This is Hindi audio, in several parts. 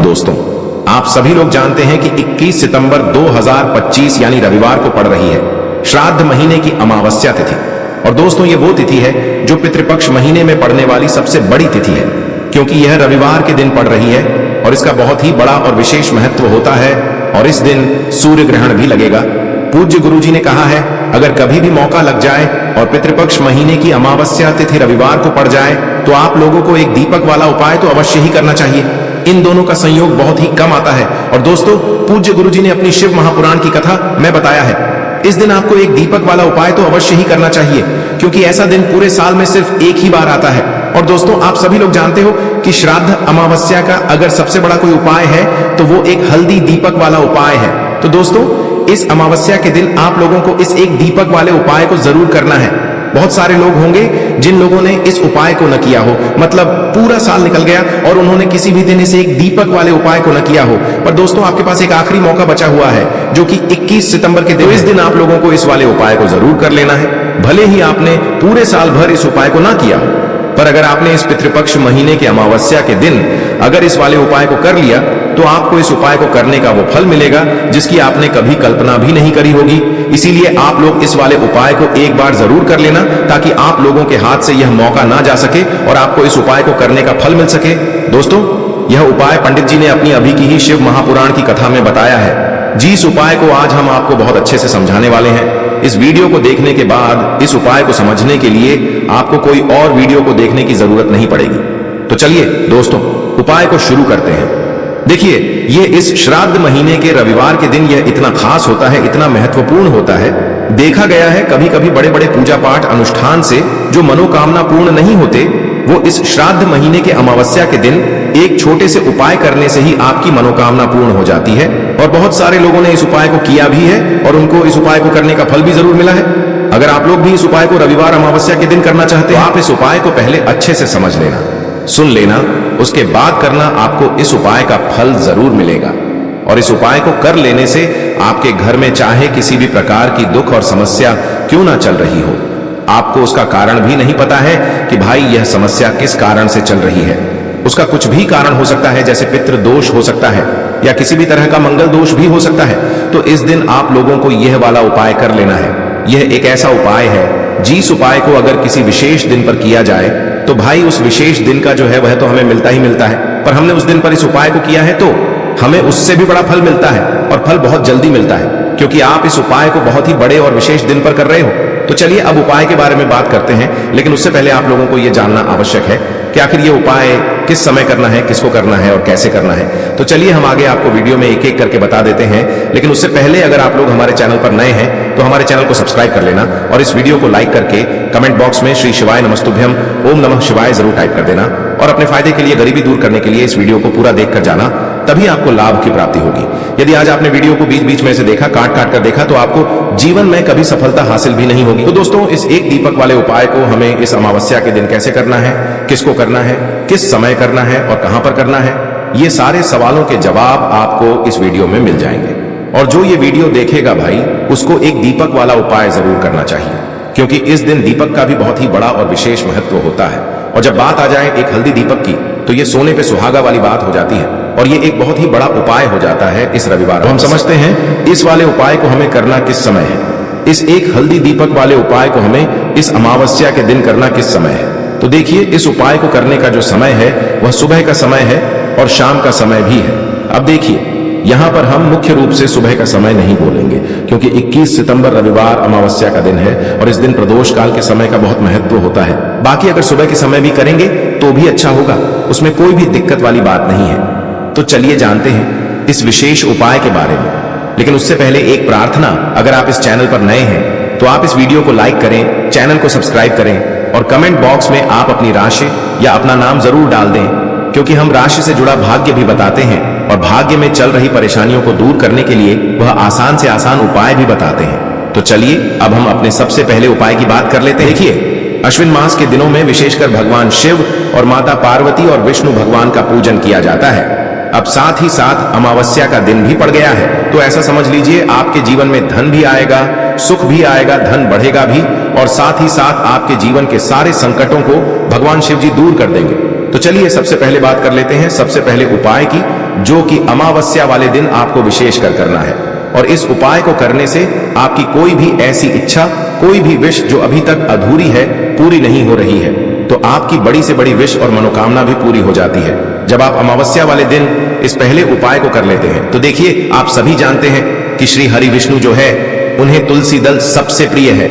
दोस्तों, आप सभी लोग जानते हैं कि 21 सितंबर 2025 यानी रविवार को पड़ रही है श्राद्ध महीने की अमावस्या तिथि। और दोस्तों, ये वो तिथि है जो पितृपक्ष महीने में पड़ने वाली सबसे बड़ी तिथि है, क्योंकि यह रविवार के दिन पड़ रही है और इसका बहुत ही बड़ा और विशेष महत्व होता है। और इस दिन सूर्य ग्रहण भी लगेगा। पूज्य गुरुजी ने कहा है, अगर कभी भी मौका लग जाए और पितृपक्ष महीने की अमावस्या तिथि रविवार को पड़ जाए तो आप लोगों को एक दीपक वाला उपाय तो अवश्य ही करना चाहिए। इन दोनों का संयोग बहुत ही कम आता है। और दोस्तों, पूज्य गुरुजी ने अपनी शिव महापुराण की कथा में बताया है, इस दिन आपको एक दीपक वाला उपाय तो अवश्य ही करना चाहिए, क्योंकि ऐसा दिन पूरे साल में सिर्फ एक ही बार आता है। और दोस्तों, आप सभी लोग जानते हो कि श्राद्ध अमावस्या का अगर सबसे बड़ा कोई उपाय है तो वो एक हल्दी दीपक वाला उपाय है। तो दोस्तों, इस अमावस्या के दिन आप लोगों को इस एक दीपक वाले उपाय को जरूर करना है। बहुत सारे लोग होंगे जिन लोगों ने इस उपाय को न किया हो, मतलब पूरा साल निकल गया और उन्होंने किसी भी दिन इस एक दीपक वाले उपाय को न किया हो। पर दोस्तों, आपके पास एक आखिरी मौका बचा हुआ है, जो कि 21 सितंबर के दिन। इस दिन आप लोगों को इस वाले उपाय को जरूर कर लेना है, भले ही आपने पूरे साल भर इस उपाय को ना किया हो। पर अगर आपने इस पितृपक्ष महीने के अमावस्या के दिन अगर इस वाले उपाय को कर लिया तो आपको इस उपाय को करने का वो फल मिलेगा जिसकी आपने कभी कल्पना भी नहीं करी होगी। इसीलिए आप लोग इस वाले उपाय को एक बार जरूर कर लेना, ताकि आप लोगों के हाथ से यह मौका ना जा सके और आपको इस उपाय को करने का फल मिल सके। दोस्तों, यह उपाय पंडित जी ने अपनी अभी की ही शिव महापुराण की कथा में बताया है। जिस उपाय को आज हम आपको बहुत अच्छे से समझाने वाले हैं, इस वीडियो को देखने के बाद इस उपाय को समझने के लिए आपको कोई और वीडियो को देखने की जरूरत नहीं पड़ेगी। तो चलिए दोस्तों, उपाय को शुरू करते हैं। देखिए, ये इस श्राद्ध महीने के रविवार के दिन यह इतना खास होता है, इतना महत्वपूर्ण होता है। देखा गया है कभी कभी बड़े बड़े पूजा पाठ अनुष्ठान से जो मनोकामना पूर्ण नहीं होते, वो इस श्राद्ध महीने के अमावस्या के दिन एक छोटे से उपाय करने से ही आपकी मनोकामना पूर्ण हो जाती है। और बहुत सारे लोगों ने इस उपाय को किया भी है और उनको इस उपाय को करने का फल भी जरूर मिला है। अगर आप लोग भी इस उपाय को रविवार अमावस्या के दिन करना चाहते हैं, आप इस उपाय को पहले अच्छे से समझ लेना, सुन लेना, उसके बाद करना। आपको इस उपाय का फल जरूर मिलेगा। और इस उपाय को कर लेने से आपके घर में चाहे किसी भी प्रकार की दुख और समस्या क्यों ना चल रही हो, आपको उसका कारण भी नहीं पता है कि भाई यह समस्या किस कारण से चल रही है। उसका कुछ भी कारण हो सकता है, जैसे पितृ दोष हो सकता है या किसी भी तरह का मंगल दोष भी हो सकता है। तो इस दिन आप लोगों को यह वाला उपाय कर लेना है। यह एक ऐसा उपाय है जिस उपाय को अगर किसी विशेष दिन पर किया जाए तो भाई उस विशेष दिन का जो है वह तो हमें मिलता ही मिलता है। पर हमने उस दिन पर इस उपाय को किया है तो हमें उससे भी बड़ा फल मिलता है, और फल बहुत जल्दी मिलता है, क्योंकि आप इस उपाय को बहुत ही बड़े और विशेष दिन पर कर रहे हो। तो चलिए अब उपाय के बारे में बात करते हैं, लेकिन उससे पहले आप लोगों को यह जानना आवश्यक है कि आखिर ये उपाय किस समय करना है, किसको करना है और कैसे करना है। तो चलिए हम आगे आपको वीडियो में एक एक करके बता देते हैं। लेकिन उससे पहले अगर आप लोग हमारे चैनल पर नए हैं तो हमारे चैनल को सब्सक्राइब कर लेना और इस वीडियो को लाइक करके कमेंट बॉक्स में श्री शिवाय नमस्तुभ्यम ओम नमः शिवाय जरूर टाइप कर देना। और अपने फायदे के लिए, गरीबी दूर करने के लिए इस वीडियो को पूरा देखकर जाना, तभी आपको लाभ की प्राप्ति होगी। यदि आज आपने वीडियो को बीच बीच में से देखा, काट काट कर देखा, तो आपको जीवन में कभी सफलता हासिल भी नहीं होगी। तो दोस्तों, इस एक दीपक वाले उपाय को हमें इस अमावस्या के दिन कैसे करना है, किसको करना है, किस समय करना है और कहां पर करना है, ये सारे सवालों के जवाब आपको इस वीडियो में मिल जाएंगे। और जो ये वीडियो देखेगा भाई, उसको एक दीपक वाला उपाय जरूर करना चाहिए, क्योंकि इस दिन दीपक का भी बहुत ही बड़ा और विशेष महत्व होता है। और जब बात आ जाए एक हल्दी दीपक की, तो ये सोने पे सुहागा वाली बात हो जाती है और ये एक बहुत ही बड़ा उपाय हो जाता है इस रविवार। तो हम समझते हैं इस वाले उपाय को हमें करना किस समय है। इस एक हल्दी दीपक वाले उपाय को हमें इस अमावस्या के दिन करना किस समय है। तो देखिए, इस उपाय को करने का जो समय है वह सुबह का समय है और शाम का समय भी है। अब देखिए, यहां पर हम मुख्य रूप से सुबह का समय नहीं बोलेंगे, क्योंकि 21 सितंबर रविवार अमावस्या का दिन है और इस दिन प्रदोष काल के समय का बहुत महत्व होता है। बाकी अगर सुबह के समय भी करेंगे तो भी अच्छा होगा, उसमें कोई भी दिक्कत वाली बात नहीं है। तो चलिए जानते हैं इस विशेष उपाय के बारे में। लेकिन उससे पहले एक प्रार्थना, अगर आप इस चैनल पर नए हैं तो आप इस वीडियो को लाइक करें, चैनल को सब्सक्राइब करें और कमेंट बॉक्स में आप अपनी राशि या अपना नाम जरूर डाल दें, क्योंकि हम राशि से जुड़ा भाग्य भी बताते हैं और भाग्य में चल रही परेशानियों को दूर करने के लिए वह आसान से आसान उपाय भी बताते हैं। तो चलिए अब हम अपने सबसे पहले उपाय की बात कर लेते हैं। देखिए, अश्विन मास के दिनों में विशेषकर भगवान शिव और माता पार्वती और विष्णु भगवान का पूजन किया जाता है। अब साथ ही साथ अमावस्या का दिन भी पड़ गया है, तो ऐसा समझ लीजिए आपके जीवन में धन भी आएगा, सुख भी आएगा, धन बढ़ेगा भी, और साथ ही साथ आपके जीवन के सारे संकटों को भगवान शिव जी दूर कर देंगे। तो चलिए सबसे पहले बात कर लेते हैं सबसे पहले उपाय की, जो कि अमावस्या वाले दिन आपको विशेष कर करना है। और इस उपाय को करने से आपकी कोई भी ऐसी इच्छा, कोई भी विश जो अभी तक अधूरी है, पूरी नहीं हो रही है, तो आपकी बड़ी से बड़ी विश और मनोकामना भी पूरी हो जाती है जब आप अमावस्या वाले दिन इस पहले उपाय को कर लेते हैं। तो देखिए, आप सभी जानते हैं कि श्री हरि विष्णु जो है, उन्हें तुलसी दल सबसे प्रिय है।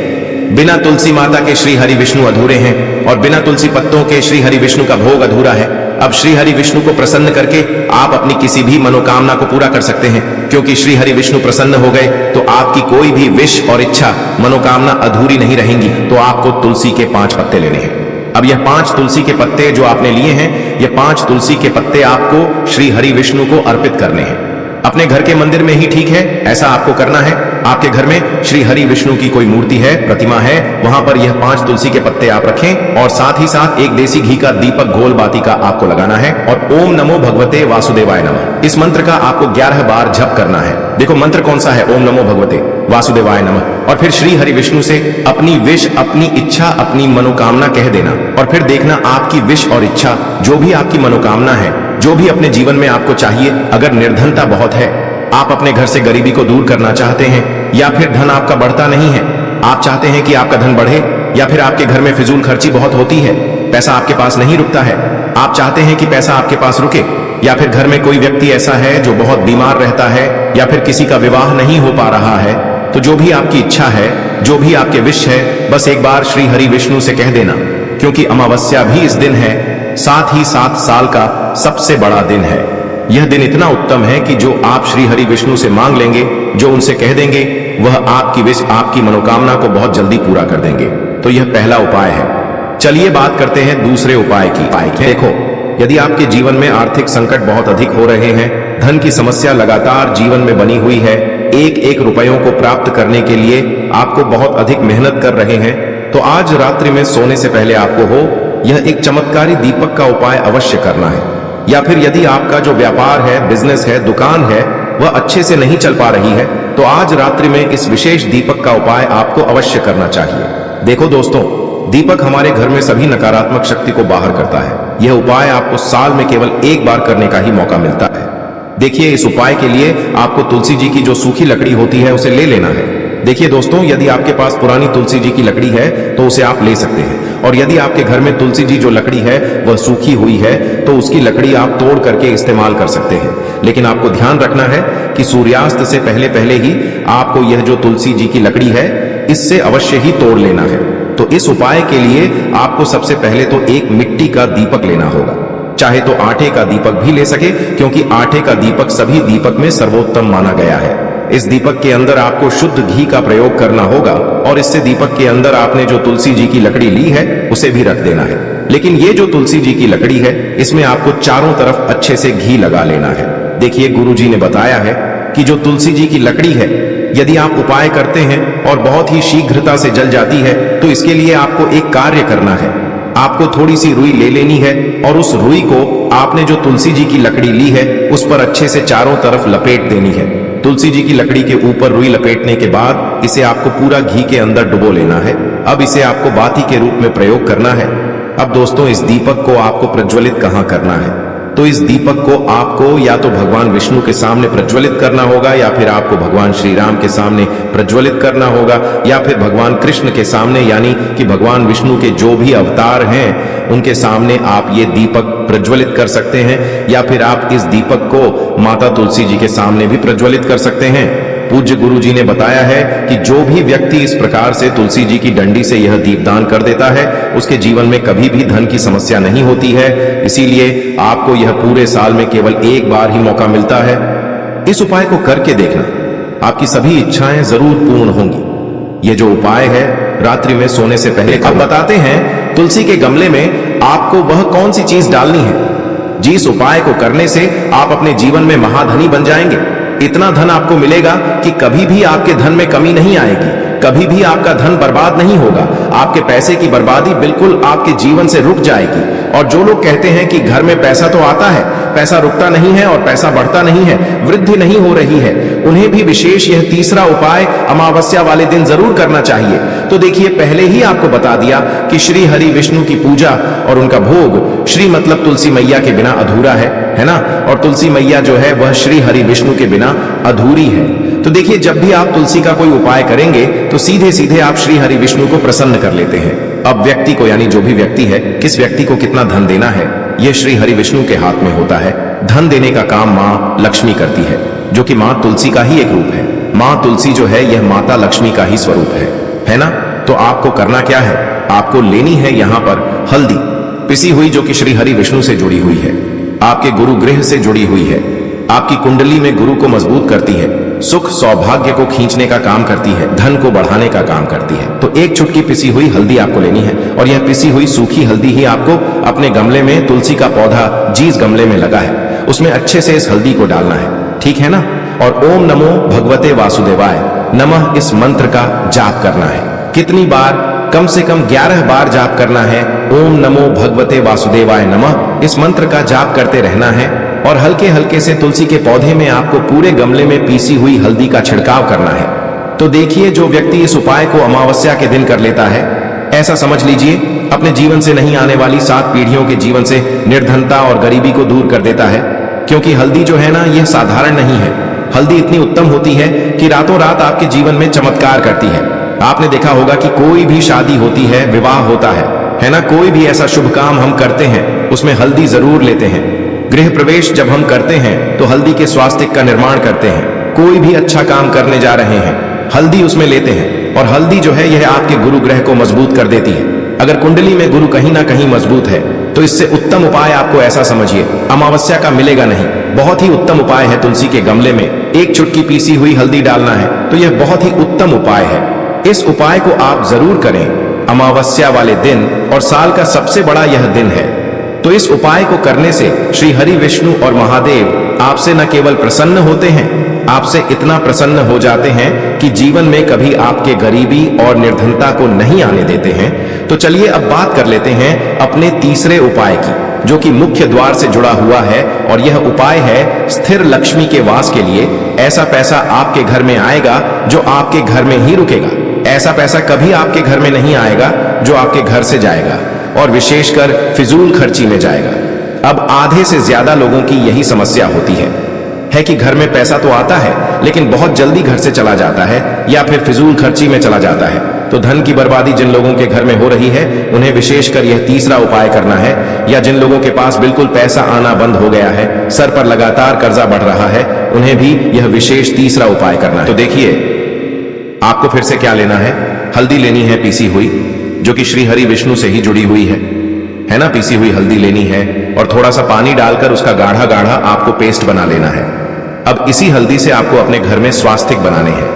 बिना तुलसी माता के श्री हरि विष्णु अधूरे हैं और बिना तुलसी पत्तों के श्री हरि विष्णु का भोग अधूरा है। अब श्री हरि विष्णु को प्रसन्न करके आप अपनी किसी भी मनोकामना को पूरा कर सकते हैं, क्योंकि श्री हरि विष्णु प्रसन्न हो गए तो आपकी कोई भी विश और इच्छा, मनोकामना अधूरी नहीं रहेंगी। तो आपको तुलसी के 5 पत्ते लेने हैं। अब यह 5 तुलसी के पत्ते जो आपने लिए हैं, ये 5 तुलसी के पत्ते आपको श्री हरि विष्णु को अर्पित करने हैं। अपने घर के मंदिर में ही ठीक है, ऐसा आपको करना है। आपके घर में श्री हरि विष्णु की कोई मूर्ति है, प्रतिमा है, वहां पर यह 5 तुलसी के पत्ते आप रखें और साथ ही साथ एक देसी घी का दीपक घोल बाती का आपको लगाना है और ओम नमो भगवते वासुदेवाय नमः, इस मंत्र का आपको 11 बार जप करना है। देखो मंत्र कौन सा है, ओम नमो भगवते वासुदेवाय नमः। और फिर श्री हरि विष्णु से अपनी विश, अपनी इच्छा, अपनी मनोकामना कह देना और फिर देखना आपकी विश और इच्छा, जो भी आपकी मनोकामना है, जो भी अपने जीवन में आपको चाहिए, अगर निर्धनता बहुत है, आप अपने घर से गरीबी को दूर करना चाहते हैं, या फिर धन आपका बढ़ता नहीं है, आप चाहते हैं कि आपका धन बढ़े, या फिर आपके घर में फिजूल खर्ची बहुत होती है, पैसा आपके पास नहीं रुकता है, आप चाहते हैं कि पैसा आपके पास रुके, या फिर घर में कोई व्यक्ति ऐसा है जो बहुत बीमार रहता है, या फिर किसी का विवाह नहीं हो पा रहा है, तो जो भी आपकी इच्छा है, जो भी आपके विश है, बस एक बार श्री हरि विष्णु से कह देना, क्योंकि अमावस्या भी इस दिन है, साथ ही 7 साल का सबसे बड़ा दिन है। यह दिन इतना उत्तम है कि जो आप श्री हरि विष्णु से मांग लेंगे, जो उनसे कह देंगे, वह आपकी विश, आपकी मनोकामना को बहुत जल्दी पूरा कर देंगे। तो यह पहला उपाय है। चलिए बात करते हैं दूसरे उपाय की। देखो, यदि आपके जीवन में आर्थिक संकट बहुत अधिक हो रहे हैं, धन की समस्या लगातार जीवन में बनी हुई है, एक एक रुपयों को प्राप्त करने के लिए आपको बहुत अधिक मेहनत कर रहे हैं, तो आज रात्रि में सोने से पहले आपको हो यह एक चमत्कारी दीपक का उपाय अवश्य करना है। या फिर यदि आपका जो व्यापार है, बिजनेस है, दुकान है, वह अच्छे से नहीं चल पा रही है, तो आज रात्रि में इस विशेष दीपक का उपाय आपको अवश्य करना चाहिए। देखो दोस्तों, दीपक हमारे घर में सभी नकारात्मक शक्ति को बाहर करता है। यह उपाय आपको साल में केवल एक बार करने का ही मौका मिलता है। देखिए, इस उपाय के लिए आपको तुलसी जी की जो सूखी लकड़ी होती है, उसे ले लेना है। देखिए दोस्तों, यदि आपके पास पुरानी तुलसी जी की लकड़ी है तो उसे आप ले सकते हैं, और यदि आपके घर में तुलसी जी जो लकड़ी है वह सूखी हुई है, तो उसकी लकड़ी आप तोड़ करके इस्तेमाल कर सकते हैं। लेकिन आपको ध्यान रखना है कि सूर्यास्त से पहले पहले ही आपको यह जो तुलसी जी की लकड़ी है, इससे अवश्य ही तोड़ लेना है। तो इस उपाय के लिए आपको सबसे पहले तो एक मिट्टी का दीपक लेना होगा, चाहे तो आटे का दीपक भी ले सके, क्योंकि आटे का दीपक सभी दीपक में सर्वोत्तम माना गया है। इस दीपक के अंदर आपको शुद्ध घी का प्रयोग करना होगा, और इससे दीपक के अंदर आपने जो तुलसी जी की लकड़ी ली है उसे भी रख देना है। लेकिन ये जो तुलसी जी की लकड़ी है, इसमें आपको चारों तरफ अच्छे से घी लगा लेना है। देखिए, गुरु जी ने बताया है कि जो तुलसी जी की लकड़ी है, यदि आप उपाय करते हैं और बहुत ही शीघ्रता से जल जाती है, तो इसके लिए आपको एक कार्य करना है। आपको थोड़ी सी रुई ले लेनी है और उस रुई को आपने जो तुलसी जी की लकड़ी ली है उस पर अच्छे से चारों तरफ लपेट देनी है। तुलसी जी की लकड़ी के ऊपर रुई लपेटने के बाद इसे आपको पूरा घी के अंदर डुबो लेना है। अब इसे आपको बाती के रूप में प्रयोग करना है। अब दोस्तों, इस दीपक को आपको प्रज्वलित कहाँ करना है? तो इस दीपक को आपको या तो भगवान विष्णु के सामने प्रज्वलित करना होगा, या फिर आपको भगवान श्री राम के सामने प्रज्वलित करना होगा, या फिर भगवान कृष्ण के सामने, यानी कि भगवान विष्णु के जो भी अवतार हैं उनके सामने आप ये दीपक प्रज्वलित कर सकते हैं, या फिर आप इस दीपक को माता तुलसी जी के सामने भी प्रज्वलित कर सकते हैं। पूज्य गुरु जी ने बताया है कि जो भी व्यक्ति इस प्रकार से तुलसी जी की डंडी से यह दीपदान कर देता है, उसके जीवन में कभी भी धन की समस्या नहीं होती है। इसीलिए आपको यह पूरे साल में केवल एक बार ही मौका मिलता है। इस उपाय को करके देखना, आपकी सभी इच्छाएं जरूर पूर्ण होंगी। ये जो उपाय है रात्रि में सोने से पहले। अब बताते हैं तुलसी के गमले में आपको वह कौन सी चीज डालनी है जिस उपाय को करने से आप अपने जीवन में महाधनी बन जाएंगे। इतना धन आपको मिलेगा कि कभी भी आपके धन में कमी नहीं आएगी, कभी भी आपका धन बर्बाद नहीं होगा। आपके पैसे की बर्बादी बिल्कुल आपके जीवन से रुक जाएगी। और जो लोग कहते हैं कि घर में पैसा तो आता है, पैसा रुकता नहीं है और पैसा बढ़ता नहीं है, वृद्धि नहीं हो रही है, उन्हें भी विशेष यह तीसरा उपाय अमावस्या वाले दिन जरूर करना चाहिए। तो देखिए, पहले ही आपको बता दिया कि श्री हरि विष्णु की पूजा और उनका भोग, श्री मतलब तुलसी मैया के बिना अधूरा है ना, और तुलसी मैया जो है वह श्री हरि विष्णु के बिना अधूरी है। तो देखिए, जब भी आप तुलसी का कोई उपाय करेंगे तो सीधे सीधे आप श्री हरि विष्णु को प्रसन्न कर लेते हैं। अब व्यक्ति को, यानी जो भी व्यक्ति है, किस व्यक्ति को कितना धन देना है, यह श्री हरि विष्णु के हाथ में होता है। धन देने का काम मां लक्ष्मी करती है, जो कि मां तुलसी का ही एक रूप है। मां तुलसी जो है यह माता लक्ष्मी का ही स्वरूप है ना। तो आपको करना क्या है, आपको लेनी है यहां पर हल्दी पिसी हुई, जो कि श्री हरि विष्णु से जुड़ी हुई है, आपके गुरु गृह से जुड़ी हुई है, आपकी कुंडली में गुरु को मजबूत करती है, सुख सौभाग्य को खींचने का काम करती है, धन को बढ़ाने का काम करती है। तो एक चुटकी पिसी हुई हल्दी आपको लेनी है, और यह पिसी हुई सूखी हल्दी ही आपको अपने गमले में, तुलसी का पौधा जिस गमले में लगा है उसमें अच्छे से इस हल्दी को डालना है, ठीक है ना। और ओम नमो भगवते वासुदेवाय नमः इस मंत्र का जाप करना है। कितनी बार? कम से कम 11 बार जाप करना है। ओम नमो भगवते वासुदेवाय नमः इस मंत्र का जाप करते रहना है, और हल्के हल्के से तुलसी के पौधे में आपको पूरे गमले में पीसी हुई हल्दी का छिड़काव करना है। तो देखिए, जो व्यक्ति इस उपाय को अमावस्या के दिन कर लेता है, ऐसा समझ लीजिए अपने जीवन से नहीं आने वाली 7 पीढ़ियों के जीवन से निर्धनता और गरीबी को दूर कर देता है। क्योंकि हल्दी जो है ना, यह साधारण नहीं है। हल्दी इतनी उत्तम होती है कि रातों रात आपके जीवन में चमत्कार करती है। आपने देखा होगा कि कोई भी शादी होती है, विवाह होता है ना, कोई भी ऐसा शुभ काम हम करते हैं उसमें हल्दी जरूर लेते हैं। गृह प्रवेश जब हम करते हैं तो हल्दी के स्वास्तिक का निर्माण करते हैं। कोई भी अच्छा काम करने जा रहे हैं, हल्दी उसमें लेते हैं, और हल्दी जो है यह आपके गुरु ग्रह को मजबूत कर देती है। अगर कुंडली में गुरु कहीं ना कहीं मजबूत है तो इससे उत्तम उपाय आपको ऐसा समझिए अमावस्या का मिलेगा नहीं। बहुत ही उत्तम उपाय है, तुलसी के गमले में एक चुटकी पीसी हुई हल्दी डालना है। तो यह बहुत ही उत्तम उपाय है। इस उपाय को आप जरूर करें अमावस्या वाले दिन, और साल का सबसे बड़ा यह दिन है। तो इस उपाय को करने से श्री हरि विष्णु और महादेव आपसे न केवल प्रसन्न होते हैं, आपसे इतना प्रसन्न हो जाते हैं कि जीवन में कभी आपके गरीबी और निर्धनता को नहीं आने देते हैं। तो चलिए अब बात कर लेते हैं अपने तीसरे उपाय की, जो कि मुख्य द्वार से जुड़ा हुआ है, और यह उपाय है स्थिर लक्ष्मी के वास के लिए। ऐसा पैसा आपके घर में आएगा जो आपके घर में ही रुकेगा। ऐसा पैसा कभी आपके घर में नहीं आएगा जो आपके घर से जाएगा, और विशेषकर फिजूल खर्ची में जाएगा। अब आधे से ज्यादा लोगों की यही समस्या होती है कि घर में पैसा तो आता है लेकिन बहुत जल्दी घर से चला जाता है, या फिर फिजूल खर्ची में चला जाता है। तो धन की बर्बादी जिन लोगों के घर में हो रही है उन्हें विशेषकर यह तीसरा उपाय करना है। या जिन लोगों के पास बिल्कुल पैसा आना बंद हो गया है, सर पर लगातार कर्जा बढ़ रहा है, उन्हें भी यह विशेष तीसरा उपाय करना है। तो देखिए, आपको फिर से क्या लेना है, हल्दी लेनी है पीसी हुई, जो कि श्री हरि विष्णु से ही जुड़ी हुई है ना। पीसी हुई हल्दी लेनी है, और थोड़ा सा पानी डालकर उसका गाढ़ा गाढ़ा आपको पेस्ट बना लेना है। अब इसी हल्दी से आपको अपने घर में स्वास्तिक बनाने हैं।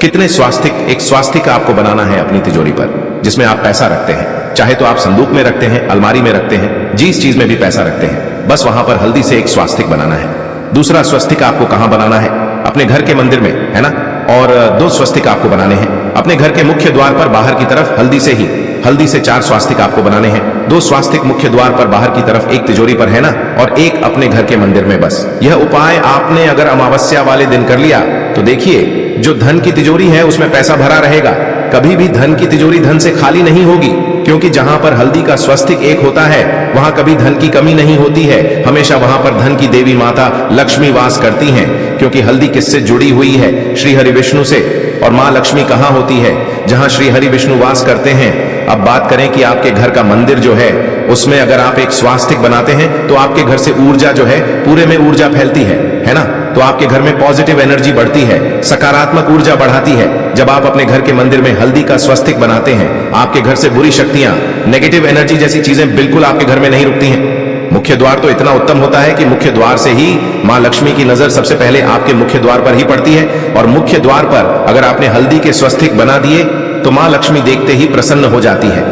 कितने स्वास्तिक? एक स्वास्तिक आपको बनाना है अपनी तिजोरी पर, जिसमें आप पैसा रखते हैं। चाहे तो आप संदूक में रखते हैं, अलमारी में रखते हैं, जिस चीज में भी पैसा रखते हैं, बस वहां पर हल्दी से एक स्वास्तिक बनाना है। दूसरा स्वस्तिक आपको कहां बनाना है? अपने घर के मंदिर में, है ना। और 2 स्वस्तिक आपको बनाने हैं अपने घर के मुख्य द्वार पर बाहर की तरफ, हल्दी से 4 स्वास्तिक आपको बनाने हैं। 2 स्वास्तिक मुख्य द्वार पर बाहर की तरफ, एक तिजोरी पर, है ना, और एक अपने घर के मंदिर में। बस यह उपाय आपने अगर अमावस्या वाले दिन कर लिया तो देखिए, जो धन की तिजोरी है उसमें पैसा भरा रहेगा। कभी भी धन की तिजोरी धन से खाली नहीं होगी, क्योंकि जहां पर हल्दी का स्वस्तिक एक होता है वहां कभी धन की कमी नहीं होती है। हमेशा वहां पर धन की देवी माता लक्ष्मी वास करती हैं, क्योंकि हल्दी किससे जुड़ी हुई है? श्री हरि विष्णु से। और मां लक्ष्मी कहां होती है? जहां श्री हरि विष्णु वास करते हैं। अब बात करें कि आपके घर का मंदिर जो है उसमें अगर आप एक स्वास्तिक बनाते हैं तो आपके घर से ऊर्जा जो है, पूरे में ऊर्जा फैलती है ना। तो आपके घर में पॉजिटिव एनर्जी बढ़ती है, सकारात्मक ऊर्जा बढ़ाती है। जब आप अपने घर के मंदिर में हल्दी का स्वस्तिक बनाते हैं, आपके घर से बुरी शक्तियां, नेगेटिव एनर्जी जैसी चीजें बिल्कुल आपके घर में नहीं रुकती हैं। मुख्य द्वार तो इतना उत्तम होता है कि मुख्य द्वार से ही मां लक्ष्मी की नजर सबसे पहले आपके मुख्य द्वार पर ही पड़ती है, और मुख्य द्वार पर अगर आपने हल्दी के स्वस्तिक बना दिए तो मां लक्ष्मी देखते ही प्रसन्न हो जाती है,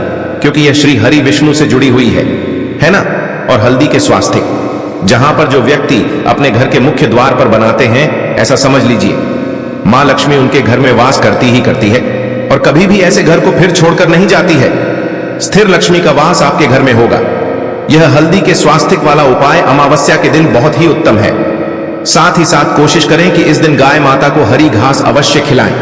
क्योंकि यह श्री हरि विष्णु से जुड़ी हुई है ना। और हल्दी के स्वास्तिक जहां पर जो व्यक्ति अपने घर के मुख्य द्वार पर बनाते हैं, ऐसा समझ लीजिए मां लक्ष्मी उनके घर में वास करती ही करती है, और कभी भी ऐसे घर को फिर छोड़कर नहीं जाती है। स्थिर लक्ष्मी का वास आपके घर में होगा। यह हल्दी के स्वास्थ्य वाला उपाय अमावस्या के दिन बहुत ही उत्तम है। साथ ही साथ कोशिश करें कि इस दिन गाय माता को हरी घास अवश्य खिलाएं।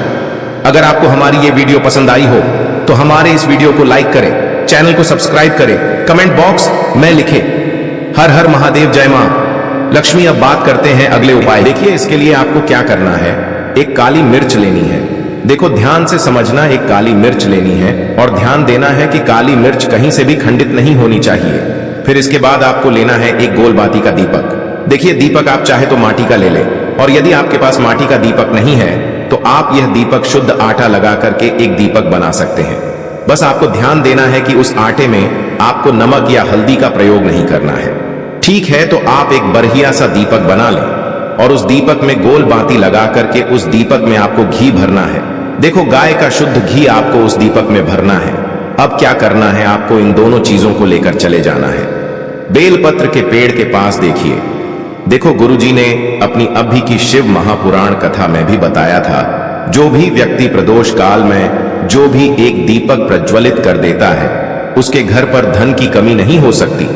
अगर आपको हमारी ये वीडियो पसंद आई हो तो हमारे इस वीडियो को लाइक करें, चैनल को सब्सक्राइब करें, कमेंट बॉक्स में लिखें हर हर महादेव, जय मां लक्ष्मी। अब बात करते हैं अगले उपाय। देखिए, इसके लिए आपको क्या करना है। एक काली मिर्च लेनी है। देखो, ध्यान से समझना, एक काली मिर्च लेनी है और ध्यान देना है कि काली मिर्च कहीं से भी खंडित नहीं होनी चाहिए। फिर इसके बाद आपको लेना है एक गोल बाती का दीपक। देखिए, दीपक आप चाहे तो माटी का ले लें, और यदि आपके पास माटी का दीपक नहीं है तो आप यह दीपक शुद्ध आटा लगा करके एक दीपक बना सकते हैं। बस आपको ध्यान देना है कि उस आटे में आपको नमक या हल्दी का प्रयोग नहीं करना है। ठीक है, तो आप एक बढ़िया सा दीपक बना लें और उस दीपक में गोल बाती लगा करके उस दीपक में आपको घी भरना है। देखो, गाय का शुद्ध घी आपको उस दीपक में भरना है। अब क्या करना है, आपको इन दोनों चीजों को लेकर चले जाना है। बेलपत्र के पेड़ के पास देखिए। देखो, गुरुजी ने अपनी अभी की शिव महापुराण कथा में भी बताया था, जो भी व्यक्ति प्रदोष काल में जो भी एक दीपक प्रज्वलित कर देता है उसके घर पर धन की कमी नहीं हो सकती।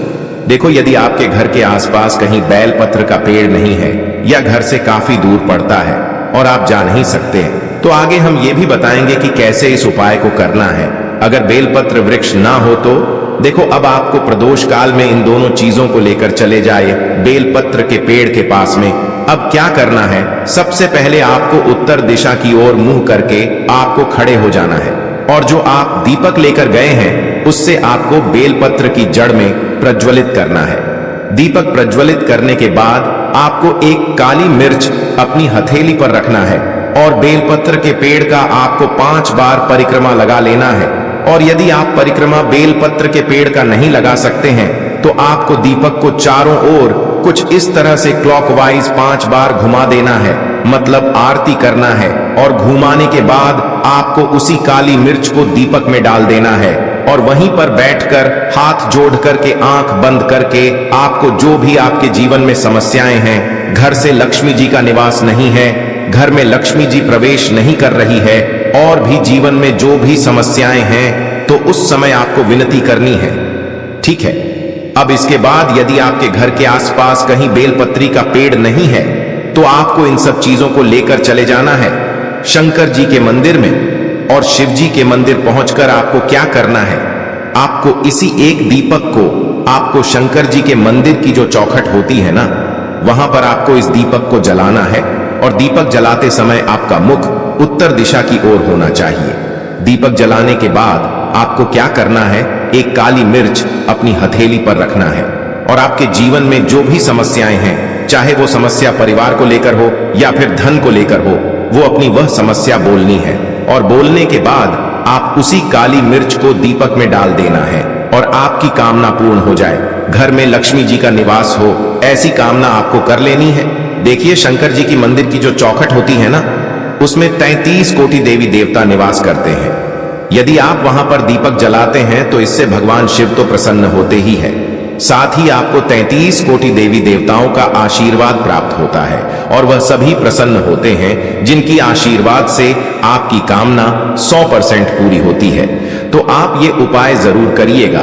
देखो, यदि आपके घर के आसपास कहीं बेलपत्र का पेड़ नहीं है या घर से काफी दूर पड़ता है और आप जा नहीं सकते हैं, तो आगे हम ये भी बताएंगे कि कैसे इस उपाय को करना है। अगर बेलपत्र वृक्ष ना हो तो देखो, अब आपको प्रदोष काल में इन दोनों चीजों को लेकर चले जाए बेलपत्र के पेड़ के पास में। अब क्या करना है, सबसे पहले आपको उत्तर दिशा की ओर मुंह करके आपको खड़े हो जाना है और जो आप दीपक लेकर गए हैं उससे आपको बेलपत्र की जड़ में प्रज्वलित करना है। दीपक प्रज्वलित करने के बाद आपको एक काली मिर्च अपनी हथेली पर रखना है और बेलपत्र के पेड़ का आपको 5 बार परिक्रमा लगा लेना है। और यदि आप परिक्रमा बेलपत्र के पेड़ का नहीं लगा सकते हैं तो आपको दीपक को चारों ओर कुछ इस तरह से क्लॉकवाइज 5 बार घुमा देना है, मतलब आरती करना है। और घुमाने के बाद आपको उसी काली मिर्च को दीपक में डाल देना है और वहीं पर बैठकर हाथ जोड़ करके आंख बंद करके आपको जो भी आपके जीवन में समस्याएं हैं, घर से लक्ष्मी जी का निवास नहीं है, घर में लक्ष्मी जी प्रवेश नहीं कर रही है, और भी जीवन में जो भी समस्याएं हैं, तो उस समय आपको विनती करनी है। ठीक है, अब इसके बाद यदि आपके घर के आसपास कहीं बेलपत्री का पेड़ नहीं है तो आपको इन सब चीजों को लेकर चले जाना है शंकर जी के मंदिर में। और शिव जी के मंदिर पहुंचकर आपको क्या करना है, आपको इसी एक दीपक को आपको शंकर जी के मंदिर की जो चौखट होती है ना, वहां पर आपको इस दीपक को जलाना है। और दीपक जलाते समय आपका मुख उत्तर दिशा की ओर होना चाहिए। दीपक जलाने के बाद आपको क्या करना है, एक काली मिर्च अपनी हथेली पर रखना है और आपके जीवन में जो भी समस्याएं हैं, चाहे वो समस्या परिवार को लेकर हो या फिर धन को लेकर हो, वो अपनी वह समस्या बोलनी है। और बोलने के बाद आप उसी काली मिर्च को दीपक में डाल देना है और आपकी कामना पूर्ण हो जाए, घर में लक्ष्मी जी का निवास हो, ऐसी कामना आपको कर लेनी है। देखिए, शंकर जी की मंदिर की जो चौखट होती है ना, उसमें 33 कोटि देवी देवता निवास करते हैं। यदि आप वहां पर दीपक जलाते हैं तो इससे भगवान शिव तो प्रसन्न होते ही है, साथ ही आपको 33 कोटि देवी देवताओं का आशीर्वाद प्राप्त होता है और वह सभी प्रसन्न होते हैं जिनकी आशीर्वाद से आपकी कामना 100% पूरी होती है। तो आप ये उपाय जरूर करिएगा।